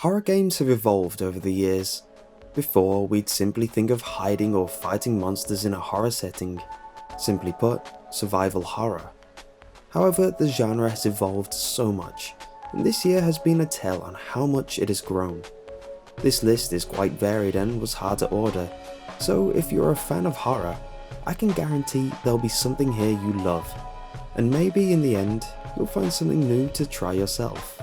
Horror games have evolved over the years. Before, we'd simply think of hiding or fighting monsters in a horror setting. Simply put, survival horror. However, the genre has evolved so much, and this year has been a tell on how much it has grown. This list is quite varied and was hard to order, so if you're a fan of horror, I can guarantee there'll be something here you love, and maybe in the end, you'll find something new to try yourself.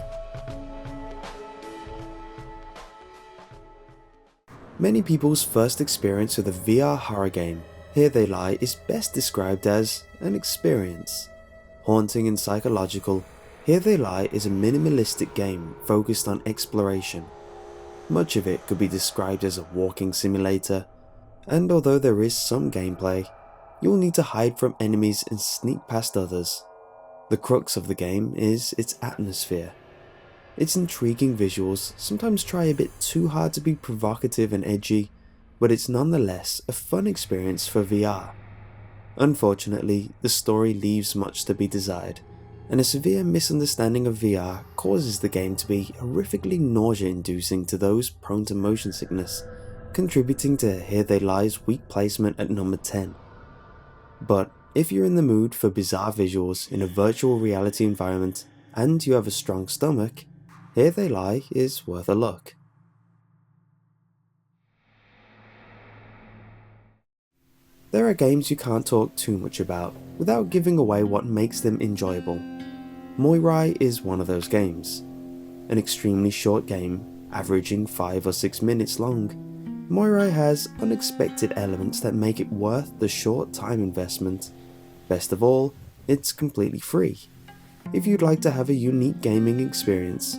Many people's first experience with a VR horror game, Here They Lie, is best described as an experience. Haunting and psychological, Here They Lie is a minimalistic game focused on exploration. Much of it could be described as a walking simulator, and although there is some gameplay, you'll need to hide from enemies and sneak past others. The crux of the game is its atmosphere. Its intriguing visuals sometimes try a bit too hard to be provocative and edgy, but it's nonetheless a fun experience for VR. Unfortunately, the story leaves much to be desired, and a severe misunderstanding of VR causes the game to be horrifically nausea-inducing to those prone to motion sickness, contributing to Here They Lie's weak placement at number 10. But if you're in the mood for bizarre visuals in a virtual reality environment, and you have a strong stomach, Here They Lie is worth a look. There are games you can't talk too much about without giving away what makes them enjoyable. Moira is one of those games. An extremely short game, averaging 5 or 6 minutes long, Moira has unexpected elements that make it worth the short time investment. Best of all, it's completely free. If you'd like to have a unique gaming experience,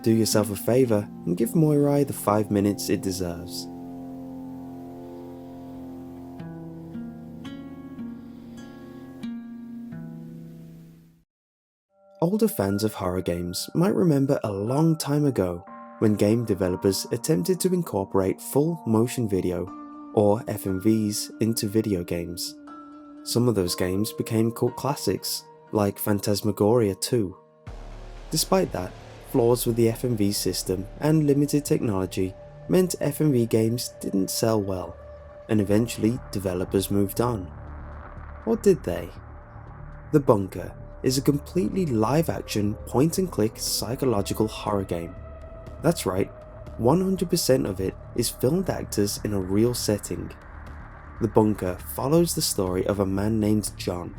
do yourself a favour and give Moira the 5 minutes it deserves. Older fans of horror games might remember a long time ago when game developers attempted to incorporate full motion video, or FMVs, into video games. Some of those games became cult classics, like Phantasmagoria 2. Despite that, flaws with the FMV system and limited technology meant FMV games didn't sell well, and eventually developers moved on. Or did they? The Bunker is a completely live-action, point-and-click psychological horror game. That's right, 100% of it is filmed actors in a real setting. The Bunker follows the story of a man named John,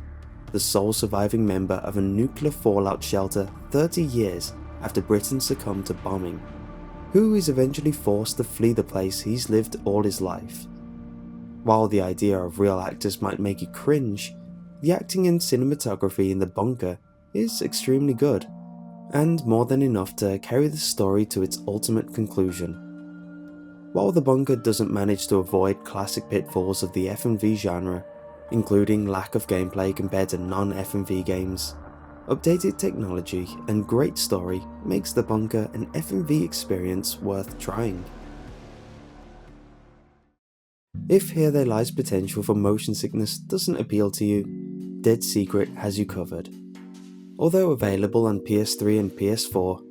the sole surviving member of a nuclear fallout shelter 30 years after Britain succumbed to bombing, who is eventually forced to flee the place he's lived all his life. While the idea of real actors might make you cringe, the acting and cinematography in The Bunker is extremely good, and more than enough to carry the story to its ultimate conclusion. While The Bunker doesn't manage to avoid classic pitfalls of the FMV genre, including lack of gameplay compared to non-FMV games, updated technology and great story makes The Bunker an FMV experience worth trying. If Here They Lie's potential for motion sickness doesn't appeal to you, Dead Secret has you covered. Although available on PS3 and PS4,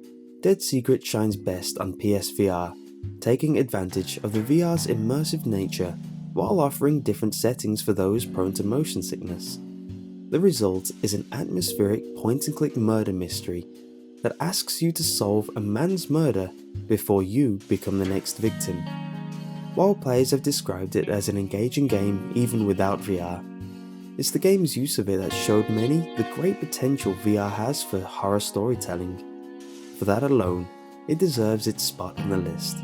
Dead Secret shines best on PSVR, taking advantage of the VR's immersive nature while offering different settings for those prone to motion sickness. The result is an atmospheric point-and-click murder mystery that asks you to solve a man's murder before you become the next victim. While players have described it as an engaging game even without VR, it's the game's use of it that showed many the great potential VR has for horror storytelling. For that alone, it deserves its spot on the list.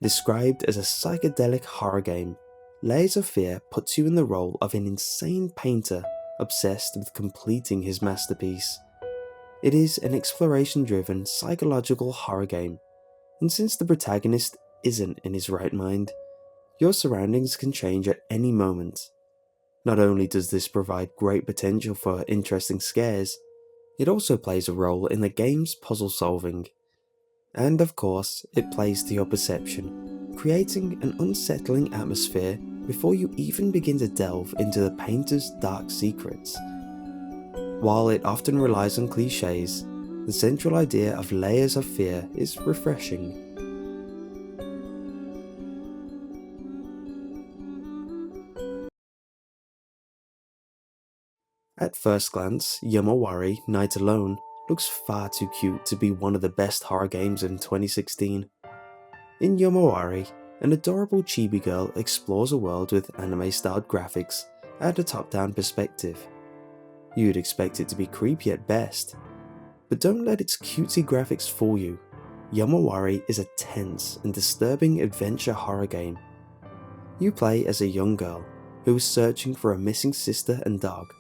Described as a psychedelic horror game, Layers of Fear puts you in the role of an insane painter obsessed with completing his masterpiece. It is an exploration-driven psychological horror game, and since the protagonist isn't in his right mind, your surroundings can change at any moment. Not only does this provide great potential for interesting scares, it also plays a role in the game's puzzle solving. And of course, it plays to your perception, creating an unsettling atmosphere before you even begin to delve into the painter's dark secrets. While it often relies on cliches, The central idea of layers of fear is refreshing. At first glance, Yomo Night Alone looks far too cute to be one of the best horror games in 2016. In Yomo, an adorable chibi girl explores a world with anime-styled graphics at a top-down perspective. You'd expect it to be creepy at best, but don't let its cutesy graphics fool you. Yomo is a tense and disturbing adventure horror game. You play as a young girl who is searching for a missing sister and dog.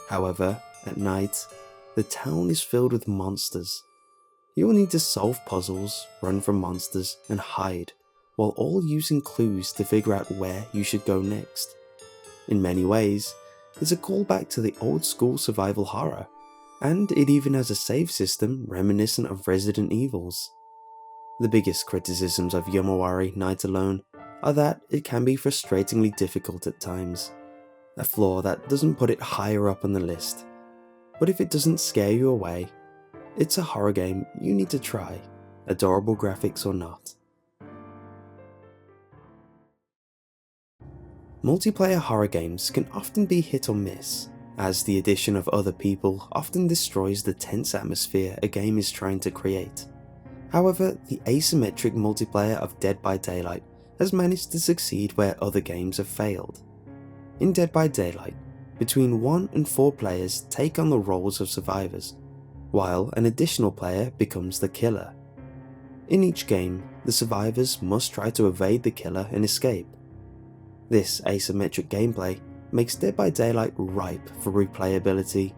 However, at night, the town is filled with monsters. You will need to solve puzzles, run from monsters, and hide, while all using clues to figure out where you should go next. In many ways, it's a callback to the old school survival horror, and it even has a save system reminiscent of Resident Evil's. The biggest criticisms of Yomo Night Alone are that it can be frustratingly difficult at times, a flaw that doesn't put it higher up on the list. But if it doesn't scare you away, it's a horror game you need to try, adorable graphics or not. Multiplayer horror games can often be hit or miss, as the addition of other people often destroys the tense atmosphere a game is trying to create. However, the asymmetric multiplayer of Dead by Daylight has managed to succeed where other games have failed. In Dead by Daylight, between 1 and 4 players take on the roles of survivors, while an additional player becomes the killer. In each game, the survivors must try to evade the killer and escape. This asymmetric gameplay makes Dead by Daylight ripe for replayability.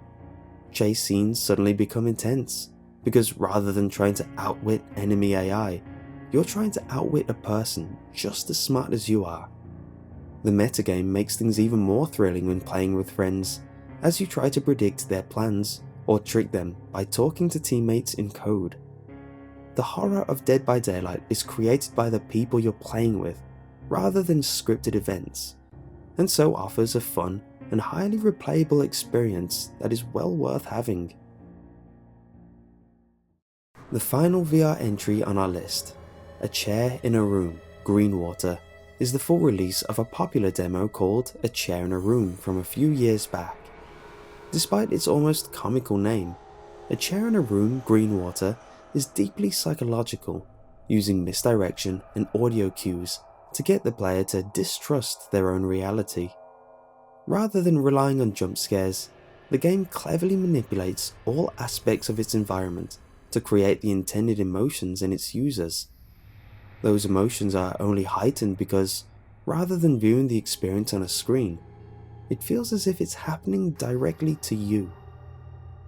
Chase scenes suddenly become intense, because rather than trying to outwit enemy AI, you're trying to outwit a person just as smart as you are. The metagame makes things even more thrilling when playing with friends, as you try to predict their plans or trick them by talking to teammates in code. The horror of Dead by Daylight is created by the people you're playing with, rather than scripted events, and so offers a fun and highly replayable experience that is well worth having. The final VR entry on our list, A Chair in a Room, Greenwater, is the full release of a popular demo called A Chair in a Room from a few years back. Despite its almost comical name, A Chair in a Room Greenwater is deeply psychological, using misdirection and audio cues to get the player to distrust their own reality. Rather than relying on jump scares, the game cleverly manipulates all aspects of its environment to create the intended emotions in its users. Those emotions are only heightened because, rather than viewing the experience on a screen, it feels as if it's happening directly to you.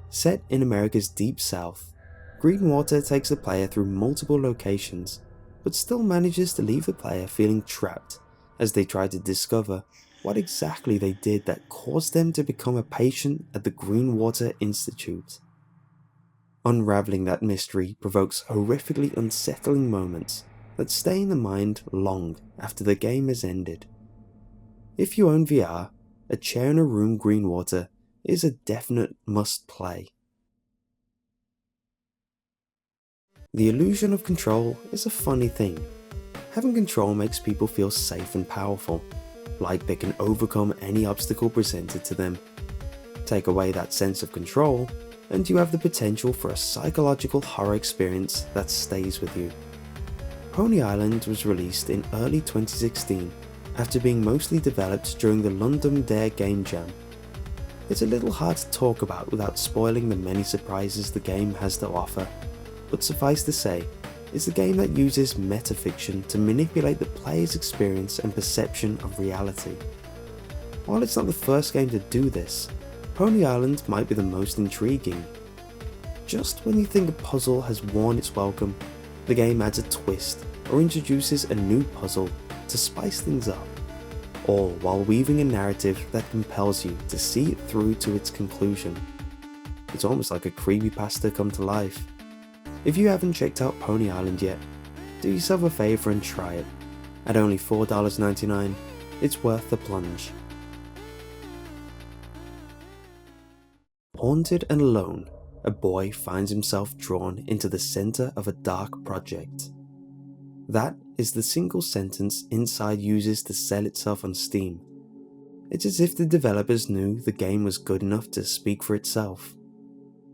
Set in America's Deep South, Greenwater takes the player through multiple locations, but still manages to leave the player feeling trapped as they try to discover what exactly they did that caused them to become a patient at the Greenwater Institute. Unraveling that mystery provokes horrifically unsettling moments that stay in the mind long after the game has ended. If you own VR, A Chair in a Room Greenwater is a definite must-play. The illusion of control is a funny thing. Having control makes people feel safe and powerful, like they can overcome any obstacle presented to them. Take away that sense of control, and you have the potential for a psychological horror experience that stays with you. Coney Island was released in early 2016 after being mostly developed during the London Dare Game Jam. It's a little hard to talk about without spoiling the many surprises the game has to offer, but suffice to say, it's a game that uses metafiction to manipulate the player's experience and perception of reality. While it's not the first game to do this, Coney Island might be the most intriguing. Just when you think a puzzle has worn its welcome, the game adds a twist or introduces a new puzzle to spice things up, all while weaving a narrative that compels you to see it through to its conclusion. It's almost like a creepypasta come to life. If you haven't checked out Coney Island yet, do yourself a favour and try it. At only $4.99, it's worth the plunge. Haunted and Alone, a boy finds himself drawn into the center of a dark project. That is the single sentence Inside uses to sell itself on Steam. It's as if the developers knew the game was good enough to speak for itself.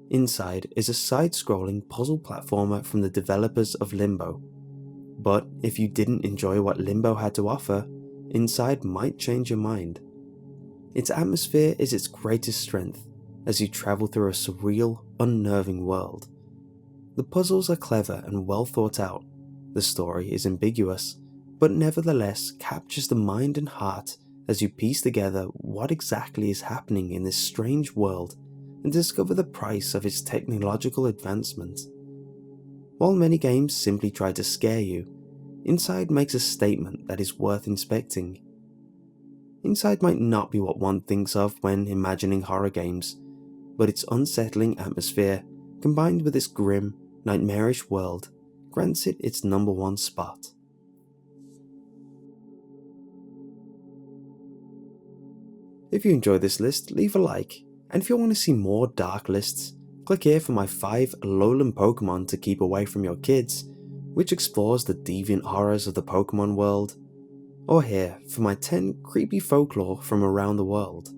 Inside is a side-scrolling puzzle platformer from the developers of Limbo. But if you didn't enjoy what Limbo had to offer, Inside might change your mind. Its atmosphere is its greatest strength as you travel through a surreal, unnerving world. The puzzles are clever and well thought out. The story is ambiguous, but nevertheless captures the mind and heart as you piece together what exactly is happening in this strange world and discover the price of its technological advancement. While many games simply try to scare you, Inside makes a statement that is worth inspecting. Inside might not be what one thinks of when imagining horror games, but its unsettling atmosphere, combined with its grim, nightmarish world, grants it its #1 spot. If you enjoyed this list, leave a like, and if you want to see more dark lists, click here for my 5 lowland Pokemon to keep away from your kids, which explores the deviant horrors of the Pokemon world, or here for my 10 creepy folklore from around the world.